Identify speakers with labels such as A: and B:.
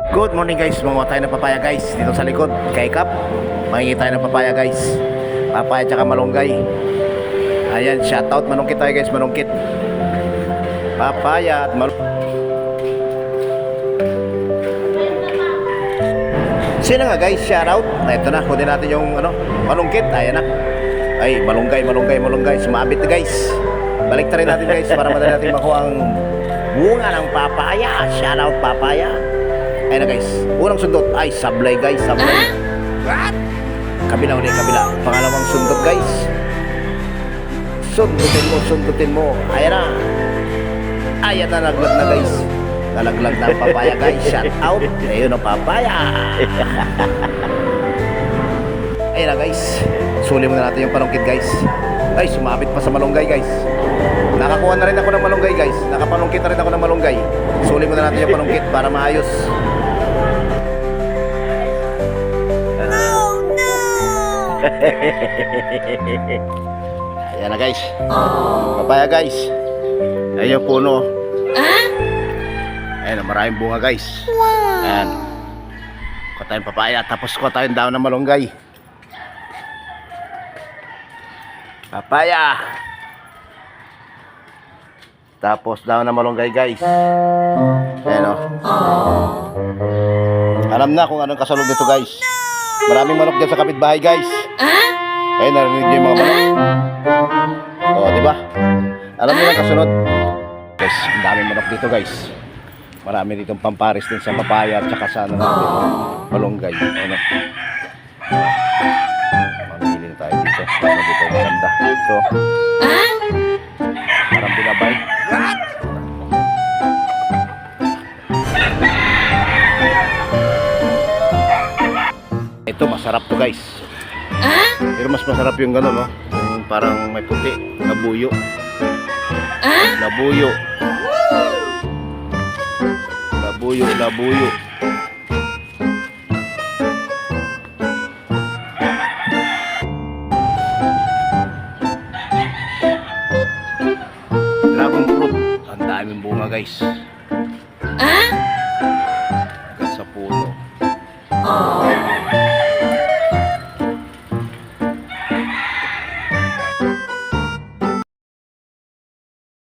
A: Good morning guys, manguha tayo ng papaya guys. Dito sa likod, kay Kap. Mangingi tayo ng papaya guys. Papaya tsaka malunggay. Ayan, shoutout, manungkit tayo guys, manungkit. Papaya at Sino nga guys, shoutout. Ito na, kunin natin yung malungkit. Ayan na. Ay, malunggay. Sumabit na guys. Balik rin natin guys para madali natin makuha ang bunga ng papaya. Shoutout papaya. Ayan na guys, unang sundot. Ay, sablay guys, sablay. What? Kabila ulit, kabila. Pangalawang sundot guys. Sundutin mo. Ayan na. Ayan na, nalaglag na guys. Nalaglag na ang papaya guys. Shout out. Ayun ang papaya. Ayan na guys. Suli muna natin yung panungkit guys. Ay, sumabit pa sa malunggay guys. Nakakuha na rin ako ng malunggay guys. Nakapanungkit na rin ako ng malunggay. Suli muna natin yung panungkit para maayos. Ayan na guys. Papaya guys. Ayan yung puno. Ayan, maraming bunga guys. Ayan. Kuha tayong papaya. Tapos kuha tayong daon ng malunggay. Papaya. Tapos daon ng malunggay guys. Ayan o. Alam na kung anong kasalog nito guys. Maraming manok dyan sa kapitbahay guys. Ayun, narinig nyo yung mga manok. O, diba? Alam nyo lang kasunod. Guys, ang daming manok dito guys. Marami ditong pamparis din sa papaya at saka sa malunggay. Ano? Mamili na tayo dito. Ano dito? Maganda. Ito. Parang binabay. Ito, masarap to guys. Pero mas masarap yung gano'n, no? Yung parang may puti, labuyo. Labuyo. Dragon fruit. Ang daming bunga guys.